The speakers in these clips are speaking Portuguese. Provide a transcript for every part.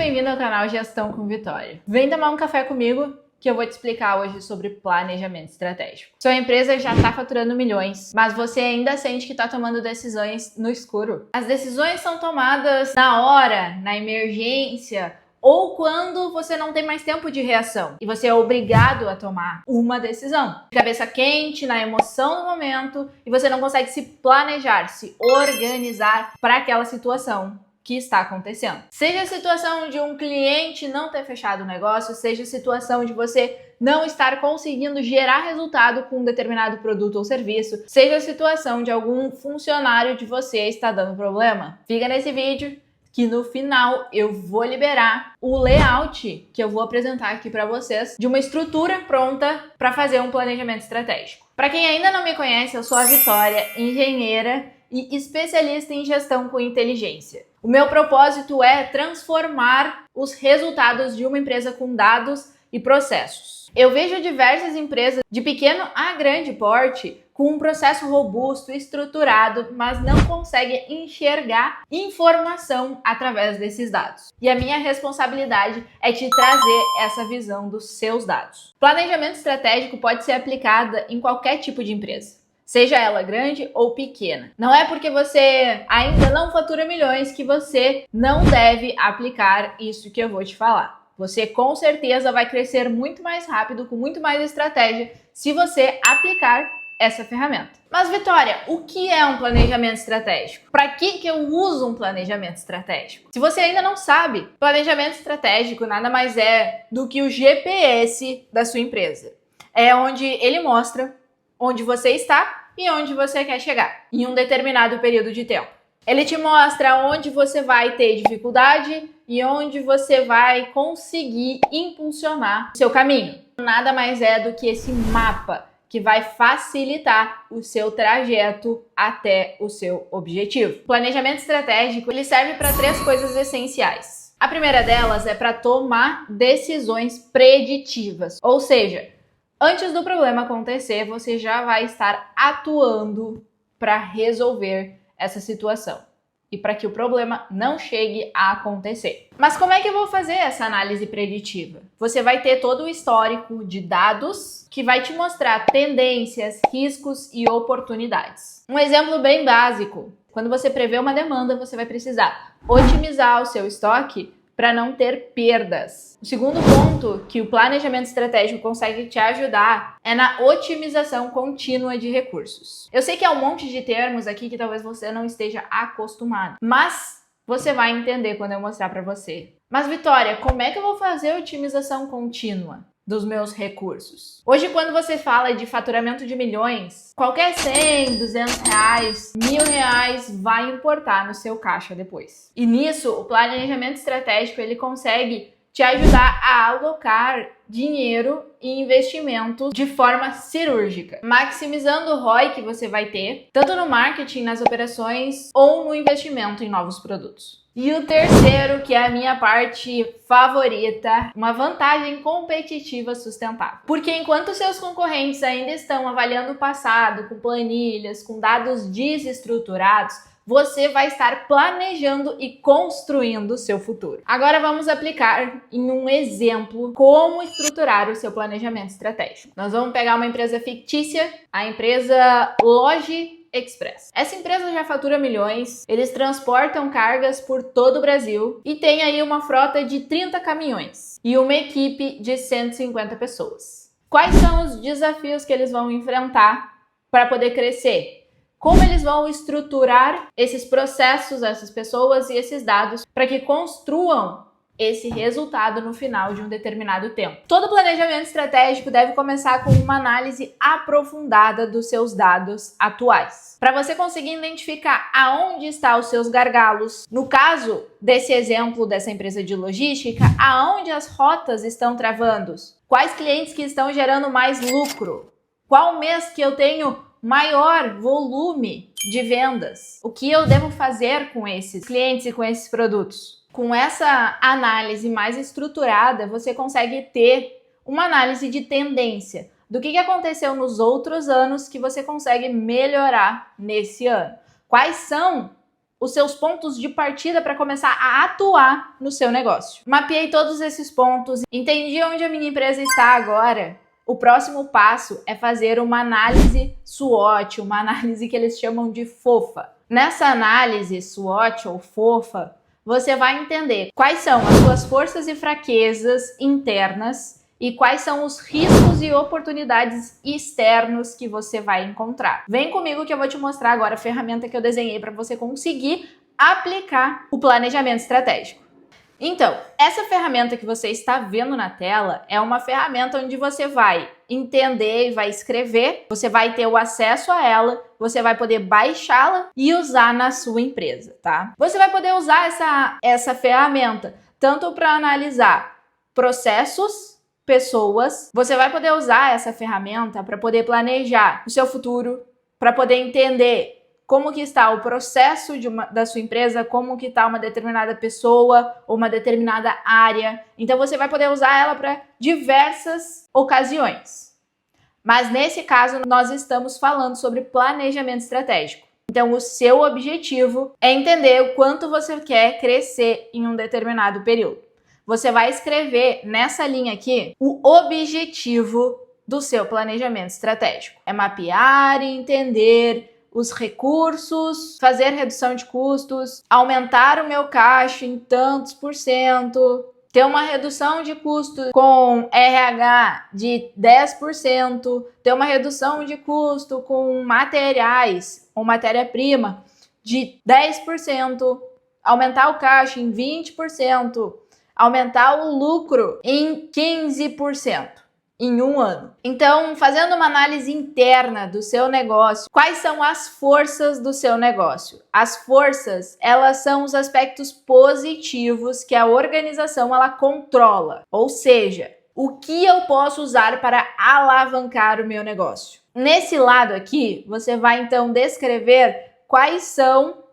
bem-vindo ao canal Gestão com Vitória. Vem tomar um café comigo que eu vou te explicar hoje sobre planejamento estratégico. Sua empresa já está faturando milhões, mas você ainda sente que está tomando decisões no escuro. As decisões são tomadas na hora, na emergência, ou quando você não tem mais tempo de reação e você é obrigado a tomar uma decisão. Cabeça quente, na emoção do momento, e você não consegue se planejar, se organizar para aquela situação que está acontecendo. Seja a situação de um cliente não ter fechado o negócio, seja a situação de você não estar conseguindo gerar resultado com um determinado produto ou serviço, seja a situação de algum funcionário de você estar dando problema. Fica nesse vídeo que no final eu vou liberar o layout que eu vou apresentar aqui para vocês de uma estrutura pronta para fazer um planejamento estratégico. Para quem ainda não me conhece, eu sou a Vitória, engenheira e especialista em gestão com inteligência. O meu propósito é transformar os resultados de uma empresa com dados e processos. Eu vejo diversas empresas de pequeno a grande porte com um processo robusto, estruturado, mas não conseguem enxergar informação através desses dados. E a minha responsabilidade é te trazer essa visão dos seus dados. Planejamento estratégico pode ser aplicado em qualquer tipo de empresa, seja ela grande ou pequena. Não é porque você ainda não fatura milhões que você não deve aplicar isso que eu vou te falar. Você com certeza vai crescer muito mais rápido, com muito mais estratégia, se você aplicar essa ferramenta. Mas Vitória, o que é um planejamento estratégico? Para que eu uso um planejamento estratégico? Se você ainda não sabe, planejamento estratégico nada mais é do que o GPS da sua empresa. É onde ele mostra onde você está e onde você quer chegar em um determinado período de tempo. Ele te mostra onde você vai ter dificuldade e onde você vai conseguir impulsionar o seu caminho. Nada mais é do que esse mapa que vai facilitar o seu trajeto até o seu objetivo. O planejamento estratégico, ele serve para três coisas essenciais. A primeira delas é para tomar decisões preditivas, ou seja, antes do problema acontecer, você já vai estar atuando para resolver essa situação e para que o problema não chegue a acontecer. Mas como é que eu vou fazer essa análise preditiva? Você vai ter todo o histórico de dados que vai te mostrar tendências, riscos e oportunidades. Um exemplo bem básico: quando você prevê uma demanda, você vai precisar otimizar o seu estoque para não ter perdas. O segundo ponto que o planejamento estratégico consegue te ajudar é na otimização contínua de recursos. Eu sei que há um monte de termos aqui que talvez você não esteja acostumado, mas você vai entender quando eu mostrar para você. Mas Vitória, como é que eu vou fazer a otimização contínua dos meus recursos? Hoje, quando você fala de faturamento de milhões, qualquer 100, 200 reais, 1.000 reais vai importar no seu caixa depois. E nisso, o planejamento estratégico, ele consegue te ajudar a alocar dinheiro e investimentos de forma cirúrgica, maximizando o ROI que você vai ter, tanto no marketing, nas operações ou no investimento em novos produtos. E o terceiro, que é a minha parte favorita, uma vantagem competitiva sustentável. Porque enquanto seus concorrentes ainda estão avaliando o passado com planilhas, com dados desestruturados, você vai estar planejando e construindo o seu futuro. Agora vamos aplicar em um exemplo como estruturar o seu planejamento estratégico. Nós vamos pegar uma empresa fictícia, a empresa Logi Express. Essa empresa já fatura milhões, eles transportam cargas por todo o Brasil e tem aí uma frota de 30 caminhões e uma equipe de 150 pessoas. Quais são os desafios que eles vão enfrentar para poder crescer? Como eles vão estruturar esses processos, essas pessoas e esses dados para que construam esse resultado no final de um determinado tempo? Todo planejamento estratégico deve começar com uma análise aprofundada dos seus dados atuais, para você conseguir identificar aonde estão os seus gargalos. No caso desse exemplo dessa empresa de logística, aonde as rotas estão travando, quais clientes que estão gerando mais lucro, qual mês que eu tenho maior volume de vendas, o que eu devo fazer com esses clientes e com esses produtos. Com essa análise mais estruturada, você consegue ter uma análise de tendência do que aconteceu nos outros anos que você consegue melhorar nesse ano. Quais são os seus pontos de partida para começar a atuar no seu negócio. Mapeei todos esses pontos, entendi onde a minha empresa está agora. O próximo passo é fazer uma análise SWOT, uma análise que eles chamam de FOFA. Nessa análise SWOT ou FOFA, você vai entender quais são as suas forças e fraquezas internas e quais são os riscos e oportunidades externos que você vai encontrar. Vem comigo que eu vou te mostrar agora a ferramenta que eu desenhei para você conseguir aplicar o planejamento estratégico. Então, essa ferramenta que você está vendo na tela é uma ferramenta onde você vai entender e vai escrever, você vai ter o acesso a ela, você vai poder baixá-la e usar na sua empresa, tá? Você vai poder usar essa ferramenta tanto para analisar processos, pessoas, você vai poder usar essa ferramenta para poder planejar o seu futuro, para poder entender como que está o processo da sua empresa, como que está uma determinada pessoa ou uma determinada área. Então você vai poder usar ela para diversas ocasiões. Mas nesse caso nós estamos falando sobre planejamento estratégico. Então o seu objetivo é entender o quanto você quer crescer em um determinado período. Você vai escrever nessa linha aqui o objetivo do seu planejamento estratégico. É mapear e entender os recursos, fazer redução de custos, aumentar o meu caixa em tantos %, ter uma redução de custo com RH de 10%, ter uma redução de custo com materiais ou matéria-prima de 10%, aumentar o caixa em 20%, aumentar o lucro em 15% em um ano. Então, fazendo uma análise interna do seu negócio, quais são as forças do seu negócio? As forças, elas são os aspectos positivos que a organização ela controla. Ou seja, o que eu posso usar para alavancar o meu negócio? Nesse lado aqui, você vai então descrever quais são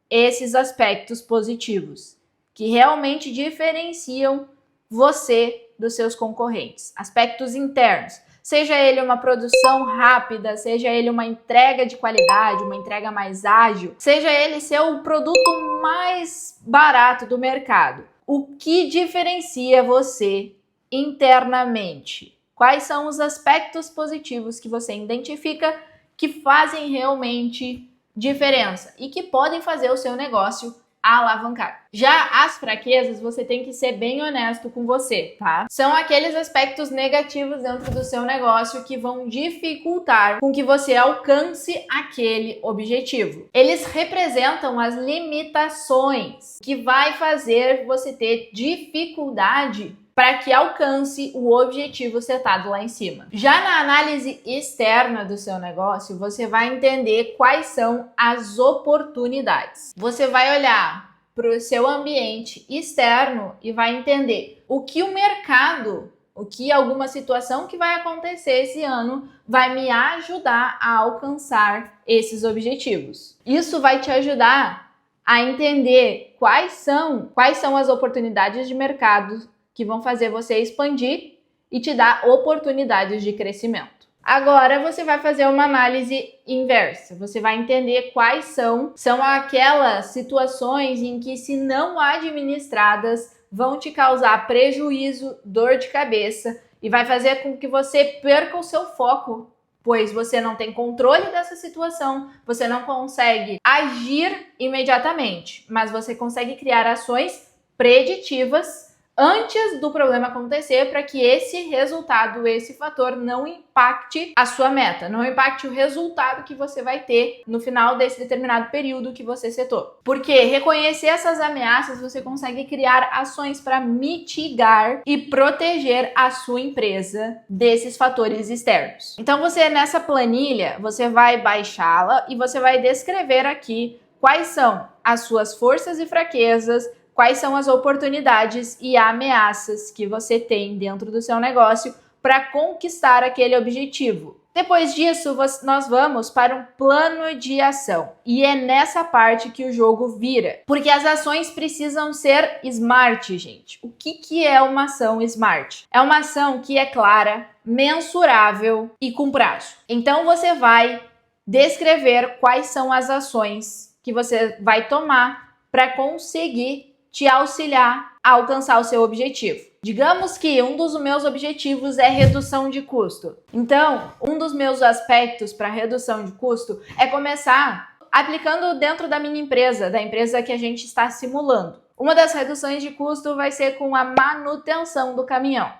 esses aspectos positivos que realmente diferenciam você dos seus concorrentes. Aspectos internos, seja ele uma produção rápida, seja ele uma entrega de qualidade, uma entrega mais ágil, seja ele ser o produto mais barato do mercado. O que diferencia você internamente? Quais são os aspectos positivos que você identifica que fazem realmente diferença e que podem fazer o seu negócio alavancar? Já as fraquezas, você tem que ser bem honesto com você, tá? São aqueles aspectos negativos dentro do seu negócio que vão dificultar com que você alcance aquele objetivo. Eles representam as limitações que vai fazer você ter dificuldade para que alcance o objetivo setado lá em cima. Já na análise externa do seu negócio, você vai entender quais são as oportunidades. Você vai olhar para o seu ambiente externo e vai entender o que o mercado, o que alguma situação que vai acontecer esse ano vai me ajudar a alcançar esses objetivos. Isso vai te ajudar a entender quais são as oportunidades de mercado que vão fazer você expandir e te dar oportunidades de crescimento. Agora você vai fazer uma análise inversa. Você vai entender quais são aquelas situações em que, se não administradas, vão te causar prejuízo, dor de cabeça e vai fazer com que você perca o seu foco, pois você não tem controle dessa situação, você não consegue agir imediatamente, mas você consegue criar ações preditivas antes do problema acontecer, para que esse resultado, esse fator não impacte a sua meta, não impacte o resultado que você vai ter no final desse determinado período que você setou. Porque reconhecer essas ameaças, você consegue criar ações para mitigar e proteger a sua empresa desses fatores externos. Então você, nessa planilha, você vai baixá-la e você vai descrever aqui quais são as suas forças e fraquezas, quais são as oportunidades e ameaças que você tem dentro do seu negócio para conquistar aquele objetivo. Depois disso, nós vamos para um plano de ação. E é nessa parte que o jogo vira. Porque as ações precisam ser smart, gente. O que é uma ação smart? É uma ação que é clara, mensurável e com prazo. Então você vai descrever quais são as ações que você vai tomar para conseguir te auxiliar a alcançar o seu objetivo. Digamos que um dos meus objetivos é redução de custo. Então, um dos meus aspectos para redução de custo é começar aplicando dentro da minha empresa, da empresa que a gente está simulando. Uma das reduções de custo vai ser com a manutenção do caminhão.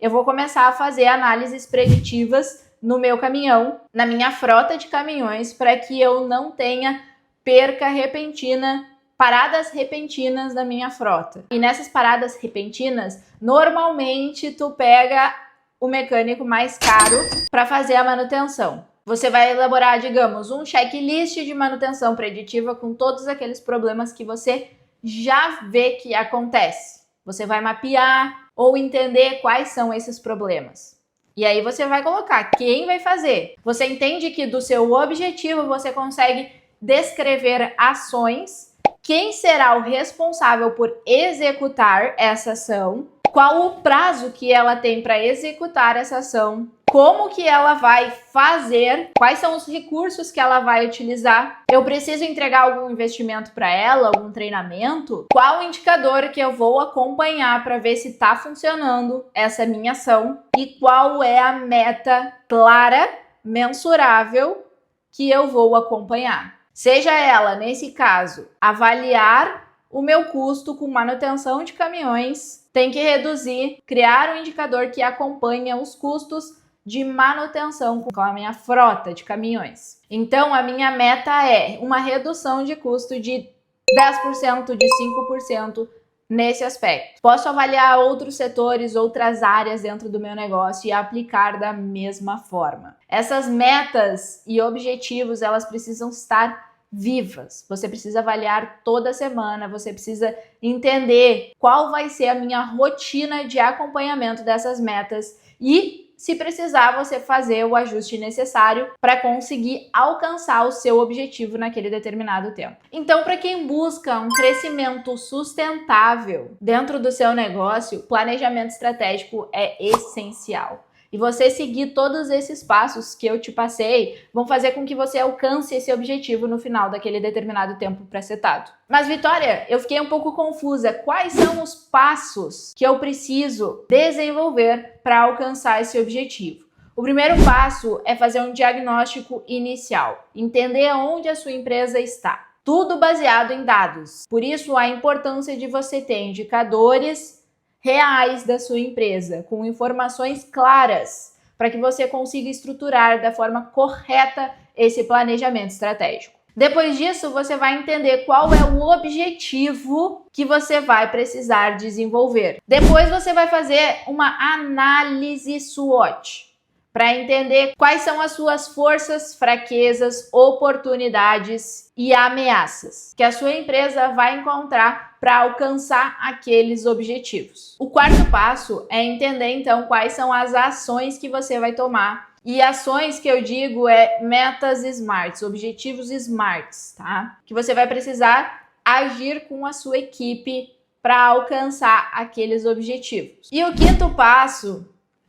Eu vou começar a fazer análises preditivas no meu caminhão, na minha frota de caminhões, para que eu não tenha perca repentina, paradas repentinas na minha frota. E nessas paradas repentinas, normalmente tu pega o mecânico mais caro para fazer a manutenção. Você vai elaborar, digamos, um checklist de manutenção preditiva com todos aqueles problemas que você já vê que acontece. Você vai mapear ou entender quais são esses problemas. E aí você vai colocar quem vai fazer. Você entende que do seu objetivo você consegue descrever ações, quem será o responsável por executar essa ação, qual o prazo que ela tem para executar essa ação, como que ela vai fazer, quais são os recursos que ela vai utilizar, eu preciso entregar algum investimento para ela, algum treinamento, qual o indicador que eu vou acompanhar para ver se está funcionando essa minha ação e qual é a meta clara, mensurável que eu vou acompanhar. Seja ela, nesse caso, avaliar o meu custo com manutenção de caminhões, tem que reduzir, criar um indicador que acompanha os custos de manutenção com a minha frota de caminhões. Então, a minha meta é uma redução de custo de 10%, de 5% nesse aspecto. Posso avaliar outros setores, outras áreas dentro do meu negócio e aplicar da mesma forma. Essas metas e objetivos, elas precisam estar vivas. Você precisa avaliar toda semana, você precisa entender qual vai ser a minha rotina de acompanhamento dessas metas e, se precisar, você fazer o ajuste necessário para conseguir alcançar o seu objetivo naquele determinado tempo. Então, para quem busca um crescimento sustentável dentro do seu negócio, planejamento estratégico é essencial. E você seguir todos esses passos que eu te passei vão fazer com que você alcance esse objetivo no final daquele determinado tempo pré-setado. Mas, Vitória, eu fiquei um pouco confusa. Quais são os passos que eu preciso desenvolver para alcançar esse objetivo? O primeiro passo é fazer um diagnóstico inicial, entender onde a sua empresa está. Tudo baseado em dados. Por isso, a importância de você ter indicadores reais da sua empresa, com informações claras, para que você consiga estruturar da forma correta esse planejamento estratégico. Depois disso, você vai entender qual é o objetivo que você vai precisar desenvolver. Depois você vai fazer uma análise SWOT, para entender quais são as suas forças, fraquezas, oportunidades e ameaças que a sua empresa vai encontrar para alcançar aqueles objetivos. O quarto passo é entender, então, quais são as ações que você vai tomar. E ações que eu digo é metas smarts, objetivos smarts, tá? Que você vai precisar agir com a sua equipe para alcançar aqueles objetivos. E o quinto passo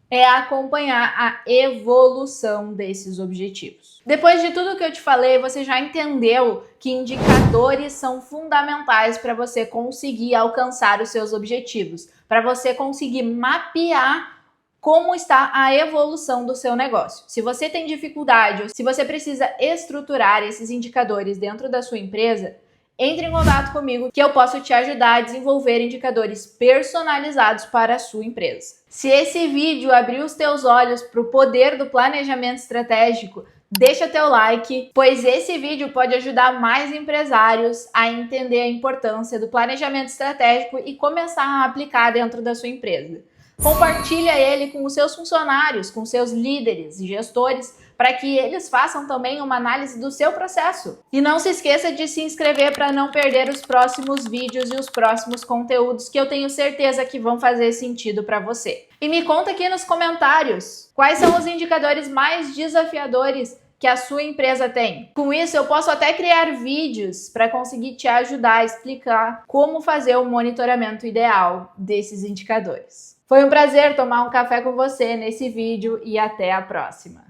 é acompanhar a evolução desses objetivos. Depois de tudo que eu te falei, você já entendeu que indicadores são fundamentais para você conseguir alcançar os seus objetivos, para você conseguir mapear como está a evolução do seu negócio. Se você tem dificuldade ou se você precisa estruturar esses indicadores dentro da sua empresa, entre em contato comigo que eu posso te ajudar a desenvolver indicadores personalizados para a sua empresa. Se esse vídeo abriu os teus olhos para o poder do planejamento estratégico, deixa teu like, pois esse vídeo pode ajudar mais empresários a entender a importância do planejamento estratégico e começar a aplicar dentro da sua empresa. Compartilha ele com os seus funcionários, com seus líderes e gestores, para que eles façam também uma análise do seu processo. E não se esqueça de se inscrever para não perder os próximos vídeos e os próximos conteúdos que eu tenho certeza que vão fazer sentido para você. E me conta aqui nos comentários quais são os indicadores mais desafiadores que a sua empresa tem. Com isso, eu posso até criar vídeos para conseguir te ajudar a explicar como fazer o monitoramento ideal desses indicadores. Foi um prazer tomar um café com você nesse vídeo e até a próxima.